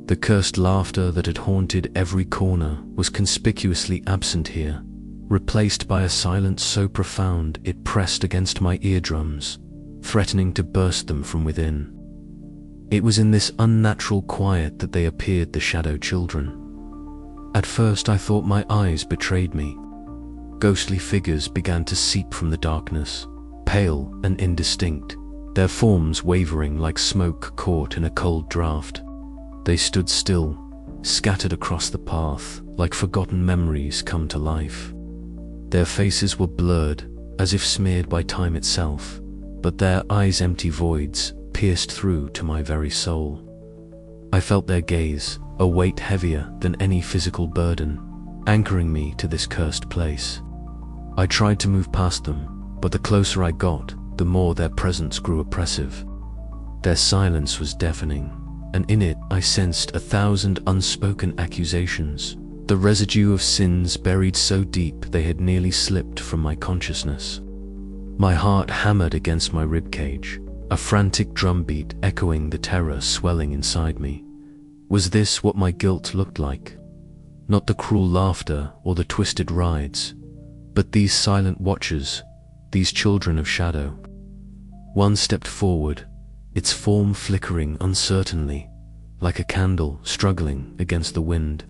The cursed laughter that had haunted every corner was conspicuously absent here, replaced by a silence so profound it pressed against my eardrums, threatening to burst them from within. It was in this unnatural quiet that they appeared, the shadow children. At first I thought my eyes betrayed me. Ghostly figures began to seep from the darkness, pale and indistinct, their forms wavering like smoke caught in a cold draught. They stood still, scattered across the path, like forgotten memories come to life. Their faces were blurred, as if smeared by time itself, but their eyes, empty voids, pierced through to my very soul. I felt their gaze, a weight heavier than any physical burden, anchoring me to this cursed place. I tried to move past them, but the closer I got, the more their presence grew oppressive. Their silence was deafening, and in it I sensed 1,000 unspoken accusations, the residue of sins buried so deep they had nearly slipped from my consciousness. My heart hammered against my ribcage, a frantic drumbeat echoing the terror swelling inside me. Was this what my guilt looked like? Not the cruel laughter or the twisted rides, but these silent watchers, these children of shadow. One stepped forward, its form flickering uncertainly, like a candle struggling against the wind.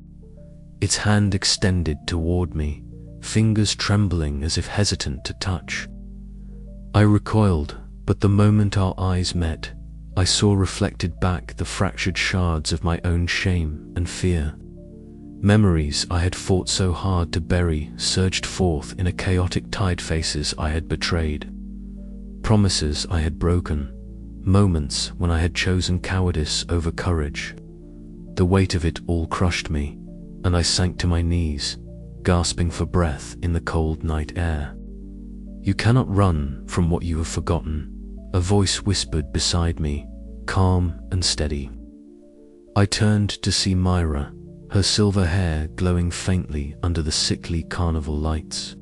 Its hand extended toward me, fingers trembling as if hesitant to touch. I recoiled, but the moment our eyes met, I saw reflected back the fractured shards of my own shame and fear. Memories I had fought so hard to bury surged forth in a chaotic tide, faces I had betrayed, promises I had broken, moments when I had chosen cowardice over courage. The weight of it all crushed me, and I sank to my knees, gasping for breath in the cold night air. "You cannot run from what you have forgotten," a voice whispered beside me, calm and steady. I turned to see Myra, her silver hair glowing faintly under the sickly carnival lights.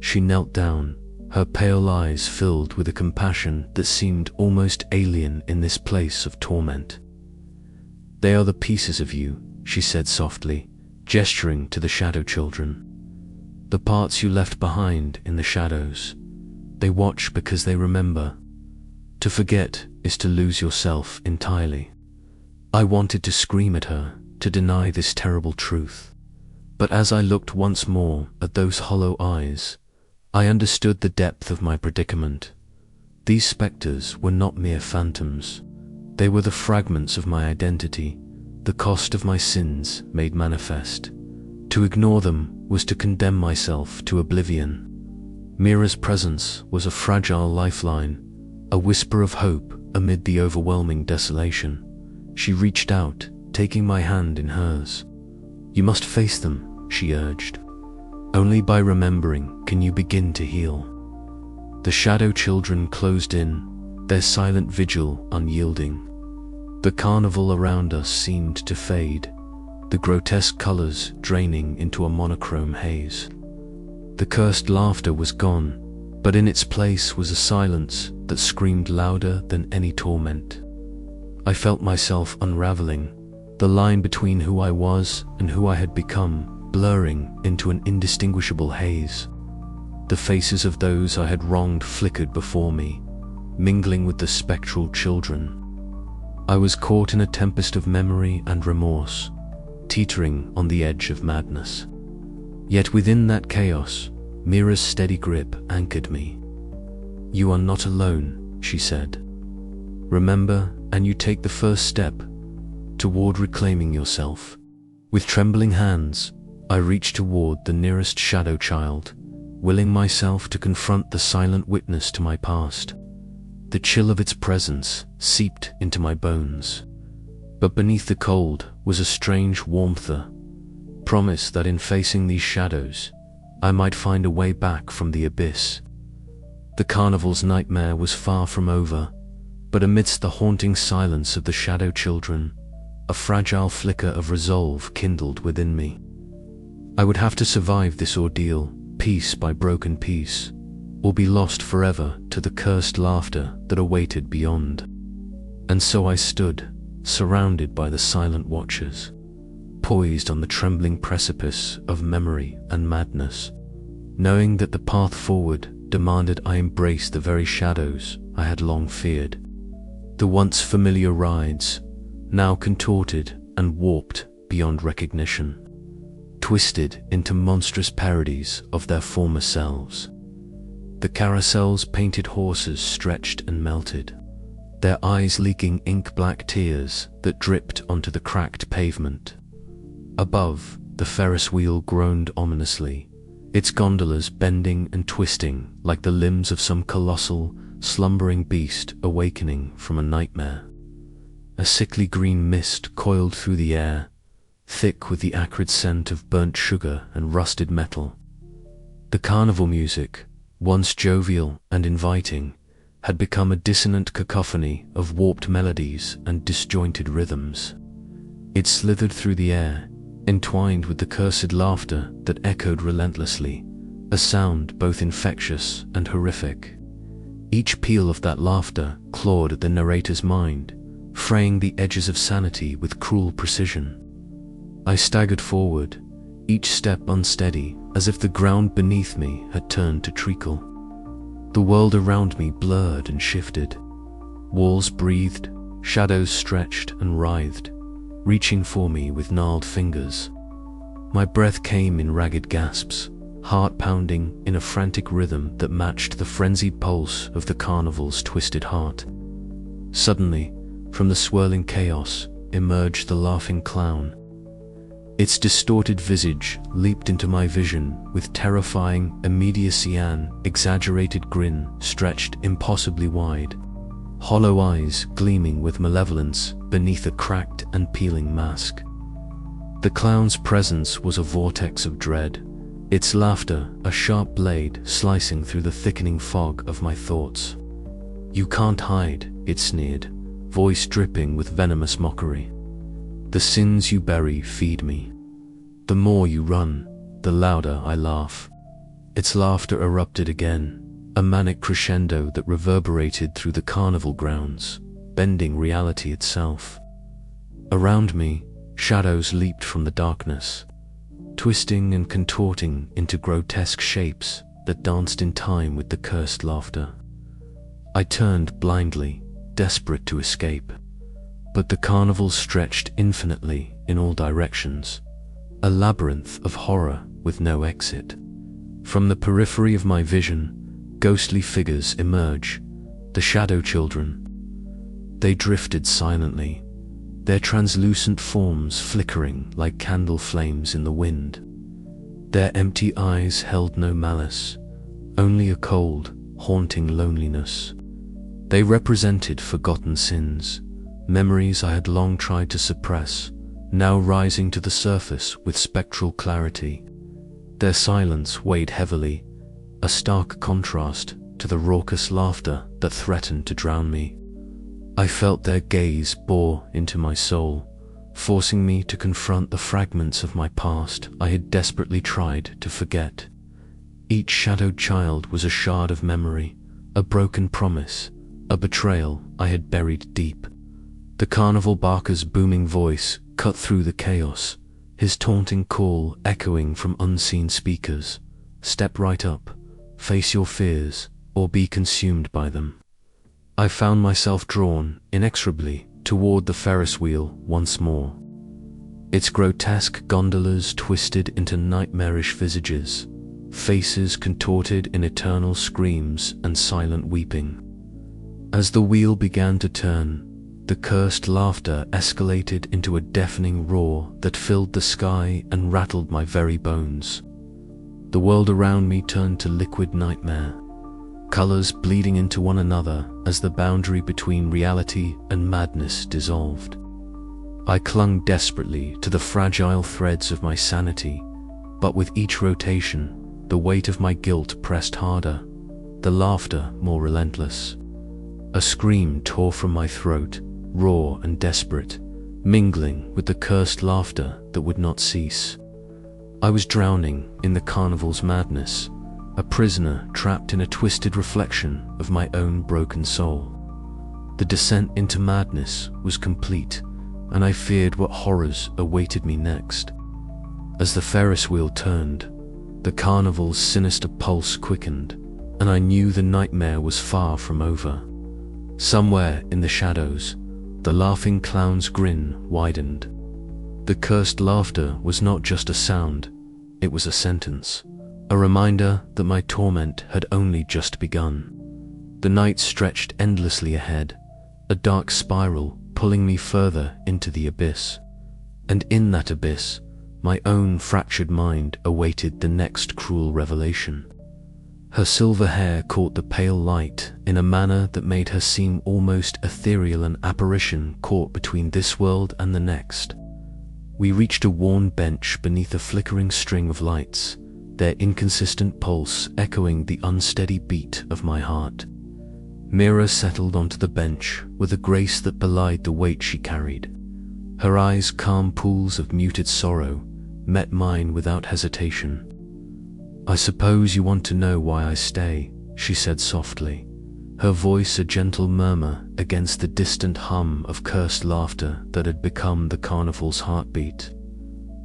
She knelt down, her pale eyes filled with a compassion that seemed almost alien in this place of torment. "They are the pieces of you," she said softly, gesturing to the shadow children. "The parts you left behind in the shadows. They watch because they remember. To forget is to lose yourself entirely." I wanted to scream at her, to deny this terrible truth. But as I looked once more at those hollow eyes, I understood the depth of my predicament. These specters were not mere phantoms. They were the fragments of my identity, the cost of my sins made manifest. To ignore them was to condemn myself to oblivion. Mira's presence was a fragile lifeline, a whisper of hope amid the overwhelming desolation. She reached out, taking my hand in hers. "You must face them," she urged. "Only by remembering can you begin to heal." The shadow children closed in, their silent vigil unyielding. The carnival around us seemed to fade, the grotesque colors draining into a monochrome haze. The cursed laughter was gone, but in its place was a silence that screamed louder than any torment. I felt myself unraveling, the line between who I was and who I had become blurring into an indistinguishable haze. The faces of those I had wronged flickered before me, mingling with the spectral children. I was caught in a tempest of memory and remorse, teetering on the edge of madness. Yet within that chaos, Mira's steady grip anchored me. "You are not alone," she said. "Remember, and you take the first step toward reclaiming yourself." With trembling hands, I reached toward the nearest shadow child, willing myself to confront the silent witness to my past. The chill of its presence seeped into my bones. But beneath the cold was a strange warmth, a promise that in facing these shadows, I might find a way back from the abyss. The carnival's nightmare was far from over, but amidst the haunting silence of the shadow children, a fragile flicker of resolve kindled within me. I would have to survive this ordeal, piece by broken piece, or be lost forever to the cursed laughter that awaited beyond. And so I stood, surrounded by the silent watchers, poised on the trembling precipice of memory and madness, knowing that the path forward demanded I embrace the very shadows I had long feared. The once familiar rides, now contorted and warped beyond recognition, twisted into monstrous parodies of their former selves. The carousel's painted horses stretched and melted, their eyes leaking ink-black tears that dripped onto the cracked pavement. Above, the Ferris wheel groaned ominously, its gondolas bending and twisting like the limbs of some colossal, slumbering beast awakening from a nightmare. A sickly green mist coiled through the air, thick with the acrid scent of burnt sugar and rusted metal. The carnival music, once jovial and inviting, had become a dissonant cacophony of warped melodies and disjointed rhythms. It slithered through the air, entwined with the cursed laughter that echoed relentlessly, a sound both infectious and horrific. Each peal of that laughter clawed at the narrator's mind, fraying the edges of sanity with cruel precision. I staggered forward, each step unsteady, as if the ground beneath me had turned to treacle. The world around me blurred and shifted. Walls breathed, shadows stretched and writhed, reaching for me with gnarled fingers. My breath came in ragged gasps, heart pounding in a frantic rhythm that matched the frenzied pulse of the carnival's twisted heart. Suddenly, from the swirling chaos, emerged the laughing clown. Its distorted visage leaped into my vision with terrifying immediacy, an exaggerated grin stretched impossibly wide, hollow eyes gleaming with malevolence beneath a cracked and peeling mask. The clown's presence was a vortex of dread, its laughter a sharp blade slicing through the thickening fog of my thoughts. "You can't hide," it sneered, voice dripping with venomous mockery. "The sins you bury feed me. The more you run, the louder I laugh." Its laughter erupted again, a manic crescendo that reverberated through the carnival grounds, bending reality itself. Around me, shadows leaped from the darkness, twisting and contorting into grotesque shapes that danced in time with the cursed laughter. I turned blindly, desperate to escape, but the carnival stretched infinitely in all directions, a labyrinth of horror with no exit. From the periphery of my vision, ghostly figures emerge, the shadow children. They drifted silently, their translucent forms flickering like candle flames in the wind. Their empty eyes held no malice, only a cold, haunting loneliness. They represented forgotten sins, memories I had long tried to suppress, now rising to the surface with spectral clarity. Their silence weighed heavily, a stark contrast to the raucous laughter that threatened to drown me. I felt their gaze bore into my soul, forcing me to confront the fragments of my past I had desperately tried to forget. Each shadowed child was a shard of memory, a broken promise, a betrayal I had buried deep. The carnival barker's booming voice cut through the chaos, his taunting call echoing from unseen speakers. "Step right up, face your fears, or be consumed by them." I found myself drawn inexorably toward the Ferris wheel once more. Its grotesque gondolas twisted into nightmarish visages, faces contorted in eternal screams and silent weeping. As the wheel began to turn, the cursed laughter escalated into a deafening roar that filled the sky and rattled my very bones. The world around me turned to liquid nightmare, colors bleeding into one another as the boundary between reality and madness dissolved. I clung desperately to the fragile threads of my sanity, but with each rotation, the weight of my guilt pressed harder, the laughter more relentless. A scream tore from my throat, raw and desperate, mingling with the cursed laughter that would not cease. I was drowning in the carnival's madness, a prisoner trapped in a twisted reflection of my own broken soul. The descent into madness was complete, and I feared what horrors awaited me next. As the Ferris wheel turned, the carnival's sinister pulse quickened, and I knew the nightmare was far from over. Somewhere in the shadows, the laughing clown's grin widened. The cursed laughter was not just a sound, it was a sentence, a reminder that my torment had only just begun. The night stretched endlessly ahead, a dark spiral pulling me further into the abyss. And in that abyss, my own fractured mind awaited the next cruel revelation. Her silver hair caught the pale light in a manner that made her seem almost ethereal, an apparition caught between this world and the next. We reached a worn bench beneath a flickering string of lights, their inconsistent pulse echoing the unsteady beat of my heart. Mira settled onto the bench with a grace that belied the weight she carried. Her eyes, calm pools of muted sorrow, met mine without hesitation. "I suppose you want to know why I stay," she said softly, her voice a gentle murmur against the distant hum of cursed laughter that had become the carnival's heartbeat.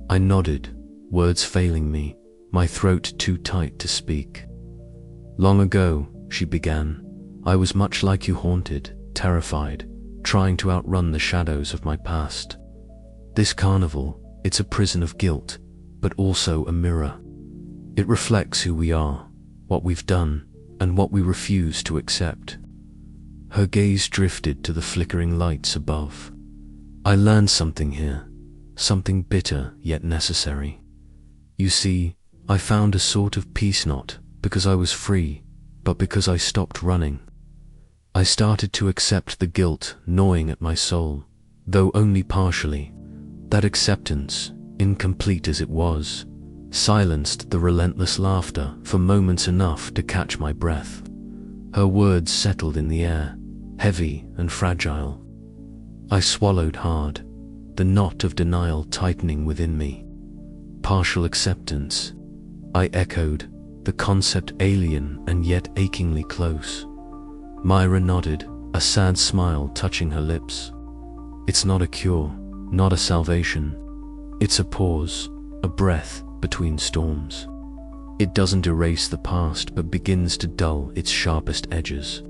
I nodded, words failing me, my throat too tight to speak. "Long ago," she began, "I was much like you, haunted, terrified, trying to outrun the shadows of my past. This carnival, it's a prison of guilt, but also a mirror. It reflects who we are, what we've done, and what we refuse to accept." Her gaze drifted to the flickering lights above. "I learned something here, something bitter yet necessary. You see, I found a sort of peace not because I was free, but because I stopped running. I started to accept the guilt gnawing at my soul, though only partially. That acceptance, incomplete as it was, silenced the relentless laughter for moments enough to catch my breath." Her words settled in the air, heavy and fragile. I swallowed hard, the knot of denial tightening within me. "Partial acceptance," I echoed, the concept alien and yet achingly close. Myra nodded, a sad smile touching her lips. "It's not a cure, not a salvation. It's a pause, a breath between storms. It doesn't erase the past but begins to dull its sharpest edges."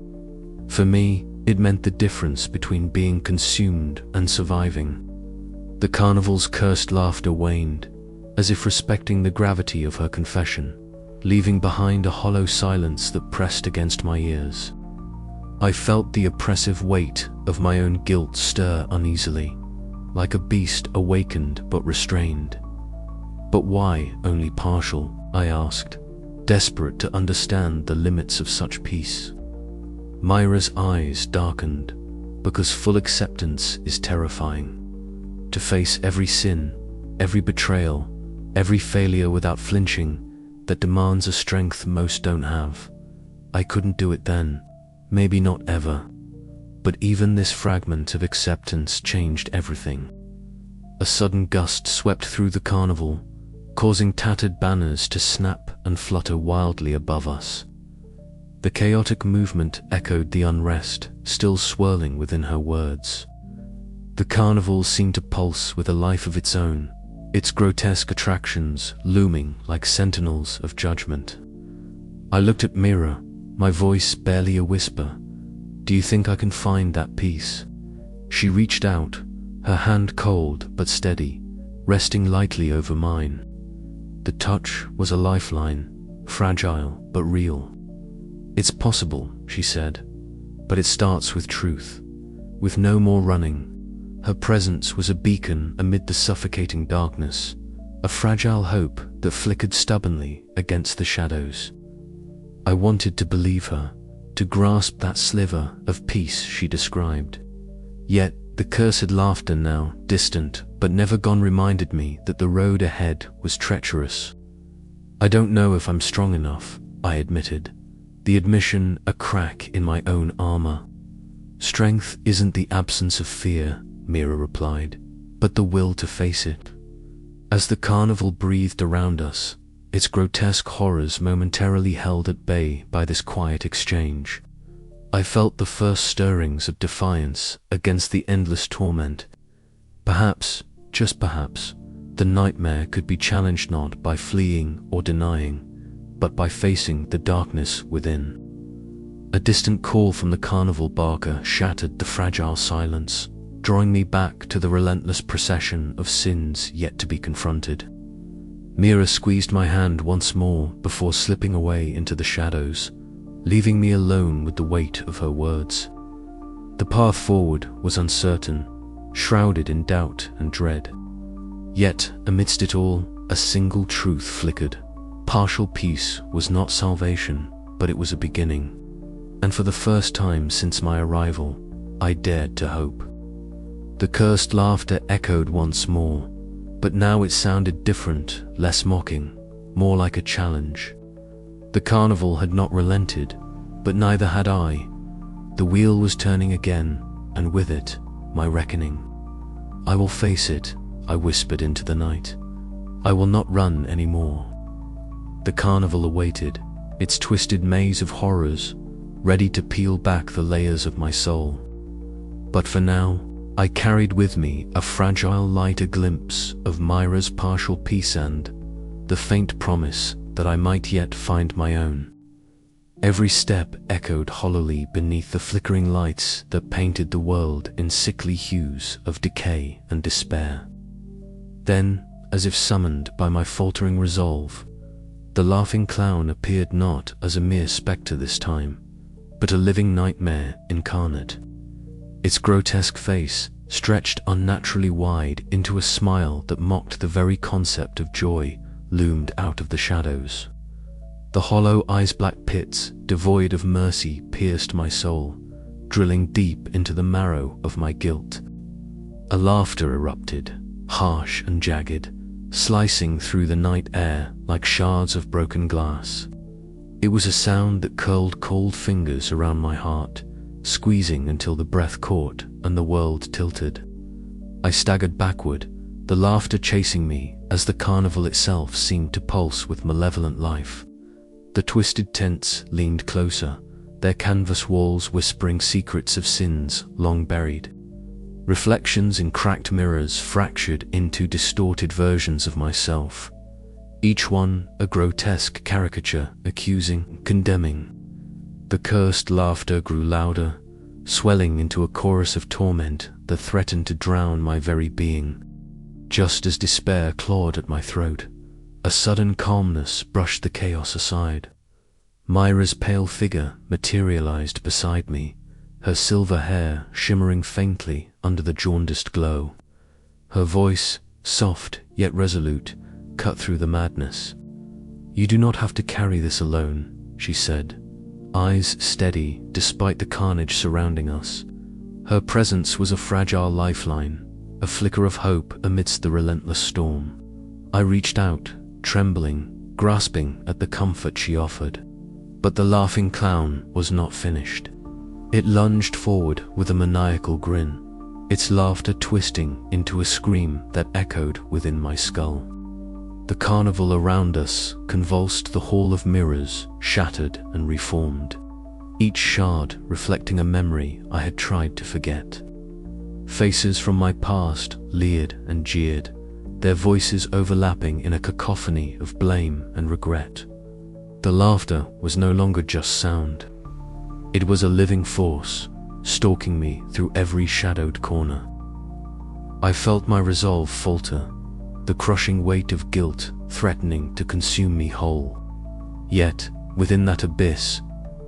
For me, it meant the difference between being consumed and surviving. The carnival's cursed laughter waned, as if respecting the gravity of her confession, leaving behind a hollow silence that pressed against my ears. I felt the oppressive weight of my own guilt stir uneasily, like a beast awakened but restrained. "But why only partial?" I asked, desperate to understand the limits of such peace. Myra's eyes darkened, because full acceptance is terrifying. To face every sin, every betrayal, every failure without flinching, that demands a strength most don't have. I couldn't do it then, maybe not ever. But even this fragment of acceptance changed everything. A sudden gust swept through the carnival, causing tattered banners to snap and flutter wildly above us. The chaotic movement echoed the unrest still swirling within her words. The carnival seemed to pulse with a life of its own, its grotesque attractions looming like sentinels of judgment. I looked at Mira, my voice barely a whisper. "Do you think I can find that peace?" She reached out, her hand cold but steady, resting lightly over mine. The touch was a lifeline, fragile but real. "It's possible," she said, "but it starts with truth, with no more running." Her presence was a beacon amid the suffocating darkness, a fragile hope that flickered stubbornly against the shadows. I wanted to believe her, to grasp that sliver of peace she described. Yet the cursed laughter, now distant but never gone, reminded me that the road ahead was treacherous. "I don't know if I'm strong enough," I admitted, the admission a crack in my own armor. "Strength isn't the absence of fear," Mira replied, "but the will to face it." As the carnival breathed around us, its grotesque horrors momentarily held at bay by this quiet exchange, I felt the first stirrings of defiance against the endless torment. Perhaps, just perhaps, the nightmare could be challenged not by fleeing or denying, but by facing the darkness within. A distant call from the carnival barker shattered the fragile silence, drawing me back to the relentless procession of sins yet to be confronted. Mira squeezed my hand once more before slipping away into the shadows, leaving me alone with the weight of her words. The path forward was uncertain, shrouded in doubt and dread. Yet, amidst it all, a single truth flickered. Partial peace was not salvation, but it was a beginning. And for the first time since my arrival, I dared to hope. The cursed laughter echoed once more, but now it sounded different, less mocking, more like a challenge. The carnival had not relented, but neither had I. The wheel was turning again, and with it, my reckoning. I will face it, I whispered into the night. I will not run anymore. The carnival awaited, its twisted maze of horrors, ready to peel back the layers of my soul. But for now, I carried with me a fragile light, a glimpse of Myra's partial peace and the faint promise that I might yet find my own. Every step echoed hollowly beneath the flickering lights that painted the world in sickly hues of decay and despair. Then, as if summoned by my faltering resolve, the laughing clown appeared not as a mere spectre this time, but a living nightmare incarnate. Its grotesque face stretched unnaturally wide into a smile that mocked the very concept of joy loomed out of the shadows. The hollow eyes-black pits, devoid of mercy, pierced my soul, drilling deep into the marrow of my guilt. A laughter erupted, harsh and jagged, slicing through the night air like shards of broken glass. It was a sound that curled cold fingers around my heart, squeezing until the breath caught and the world tilted. I staggered backward, the laughter chasing me as the carnival itself seemed to pulse with malevolent life. The twisted tents leaned closer, their canvas walls whispering secrets of sins long buried. Reflections in cracked mirrors fractured into distorted versions of myself, each one a grotesque caricature, accusing, condemning. The cursed laughter grew louder, swelling into a chorus of torment that threatened to drown my very being. Just as despair clawed at my throat, a sudden calmness brushed the chaos aside. Myra's pale figure materialized beside me, her silver hair shimmering faintly under the jaundiced glow. Her voice, soft yet resolute, cut through the madness. "You do not have to carry this alone," she said, eyes steady despite the carnage surrounding us. Her presence was a fragile lifeline, a flicker of hope amidst the relentless storm. I reached out, trembling, grasping at the comfort she offered. But the laughing clown was not finished. It lunged forward with a maniacal grin, its laughter twisting into a scream that echoed within my skull. The carnival around us convulsed, the hall of mirrors shattered and reformed, each shard reflecting a memory I had tried to forget. Faces from my past leered and jeered, their voices overlapping in a cacophony of blame and regret. The laughter was no longer just sound. It was a living force, stalking me through every shadowed corner. I felt my resolve falter, the crushing weight of guilt threatening to consume me whole. Yet, within that abyss,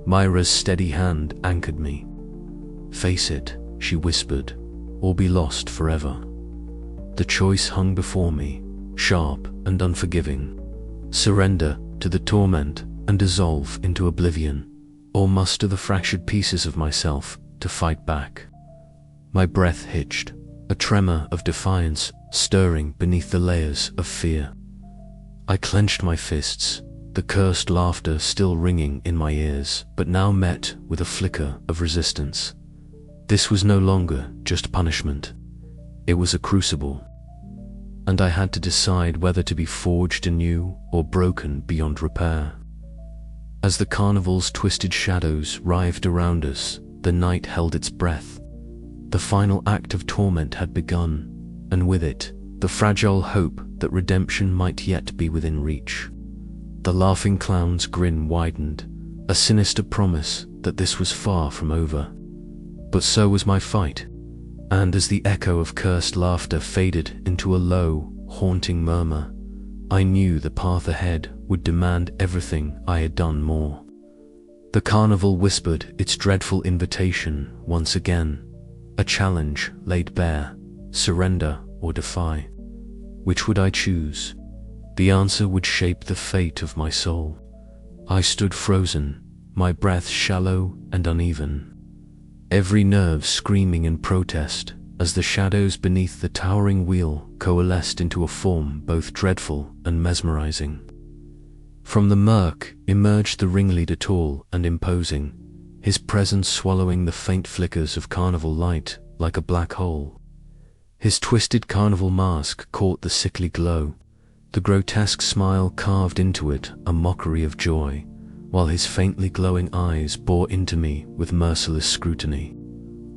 Myra's steady hand anchored me. "Face it," she whispered, "or be lost forever." The choice hung before me, sharp and unforgiving. Surrender to the torment and dissolve into oblivion, or muster the fractured pieces of myself to fight back. My breath hitched, a tremor of defiance stirring beneath the layers of fear. I clenched my fists, the cursed laughter still ringing in my ears, but now met with a flicker of resistance. This was no longer just punishment. It was a crucible, and I had to decide whether to be forged anew or broken beyond repair. As the carnival's twisted shadows writhed around us, the night held its breath. The final act of torment had begun, and with it, the fragile hope that redemption might yet be within reach. The laughing clown's grin widened, a sinister promise that this was far from over. But so was my fight, and as the echo of cursed laughter faded into a low, haunting murmur, I knew the path ahead would demand everything I had done more. The carnival whispered its dreadful invitation once again, a challenge laid bare, surrender or defy. Which would I choose? The answer would shape the fate of my soul. I stood frozen, my breath shallow and uneven, every nerve screaming in protest as the shadows beneath the towering wheel coalesced into a form both dreadful and mesmerizing. From the murk emerged the ringleader, tall and imposing, his presence swallowing the faint flickers of carnival light like a black hole. His twisted carnival mask caught the sickly glow, the grotesque smile carved into it a mockery of joy, while his faintly glowing eyes bore into me with merciless scrutiny.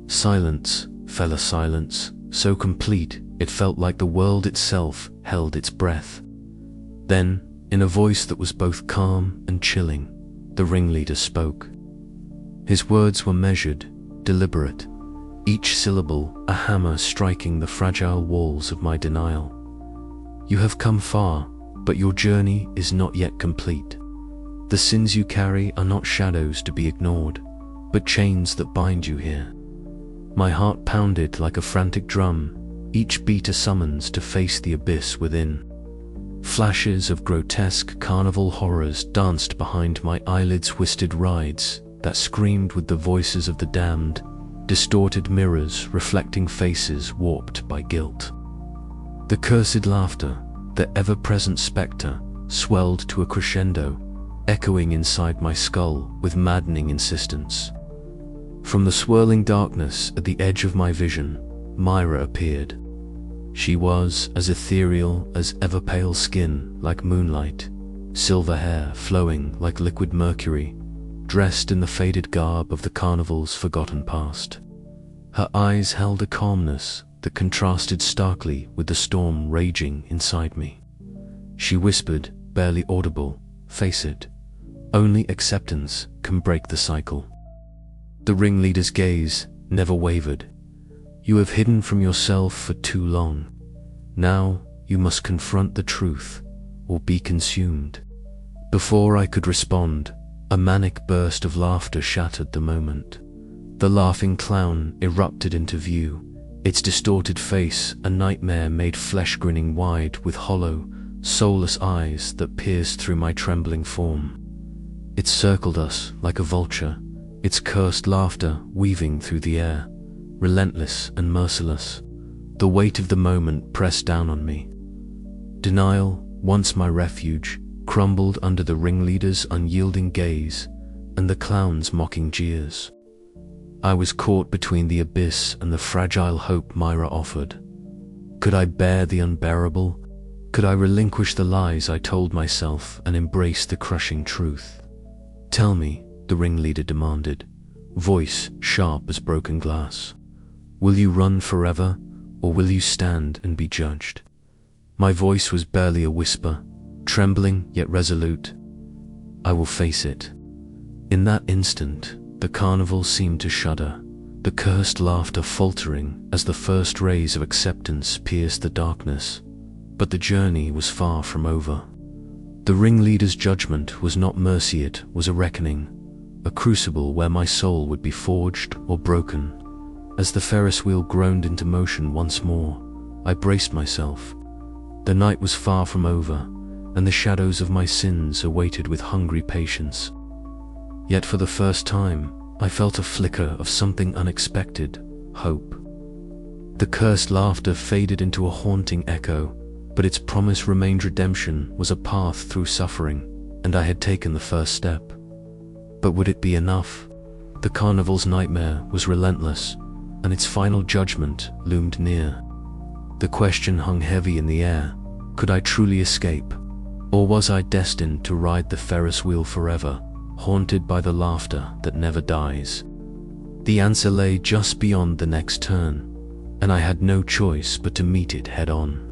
Silence fell, a silence so complete it felt like the world itself held its breath. Then, in a voice that was both calm and chilling, the ringleader spoke. His words were measured, deliberate, each syllable a hammer striking the fragile walls of my denial. You have come far, but your journey is not yet complete. The sins you carry are not shadows to be ignored, but chains that bind you here. My heart pounded like a frantic drum, each beat a summons to face the abyss within. Flashes of grotesque carnival horrors danced behind my eyelids, twisted rides that screamed with the voices of the damned, distorted mirrors reflecting faces warped by guilt. The cursed laughter, the ever-present spectre, swelled to a crescendo, echoing inside my skull with maddening insistence. From the swirling darkness at the edge of my vision, Myra appeared. She was as ethereal as ever-pale skin like moonlight, silver hair flowing like liquid mercury, dressed in the faded garb of the carnival's forgotten past. Her eyes held a calmness that contrasted starkly with the storm raging inside me. She whispered, barely audible, "Face it. Only acceptance can break the cycle." The ringleader's gaze never wavered. "You have hidden from yourself for too long. Now you must confront the truth or be consumed." Before I could respond, a manic burst of laughter shattered the moment. The laughing clown erupted into view, its distorted face a nightmare made flesh, grinning wide with hollow, soulless eyes that pierced through my trembling form. It circled us like a vulture, its cursed laughter weaving through the air, relentless and merciless. The weight of the moment pressed down on me. Denial, once my refuge, crumbled under the ringleader's unyielding gaze and the clown's mocking jeers. I was caught between the abyss and the fragile hope Myra offered. Could I bear the unbearable? Could I relinquish the lies I told myself and embrace the crushing truth? "Tell me," the ringleader demanded, voice sharp as broken glass. "Will you run forever, or will you stand and be judged?" My voice was barely a whisper, trembling yet resolute. "I will face it." In that instant, the carnival seemed to shudder, the cursed laughter faltering as the first rays of acceptance pierced the darkness. But the journey was far from over. The ringleader's judgment was not mercy, it was a reckoning, a crucible where my soul would be forged or broken. As the Ferris wheel groaned into motion once more, I braced myself. The night was far from over, and the shadows of my sins awaited with hungry patience. Yet for the first time, I felt a flicker of something unexpected, hope. The cursed laughter faded into a haunting echo, but its promise remained. Redemption was a path through suffering, and I had taken the first step. But would it be enough? The carnival's nightmare was relentless, and its final judgment loomed near. The question hung heavy in the air. Could I truly escape? Or was I destined to ride the Ferris wheel forever, haunted by the laughter that never dies? The answer lay just beyond the next turn. and I had no choice but to meet it head on.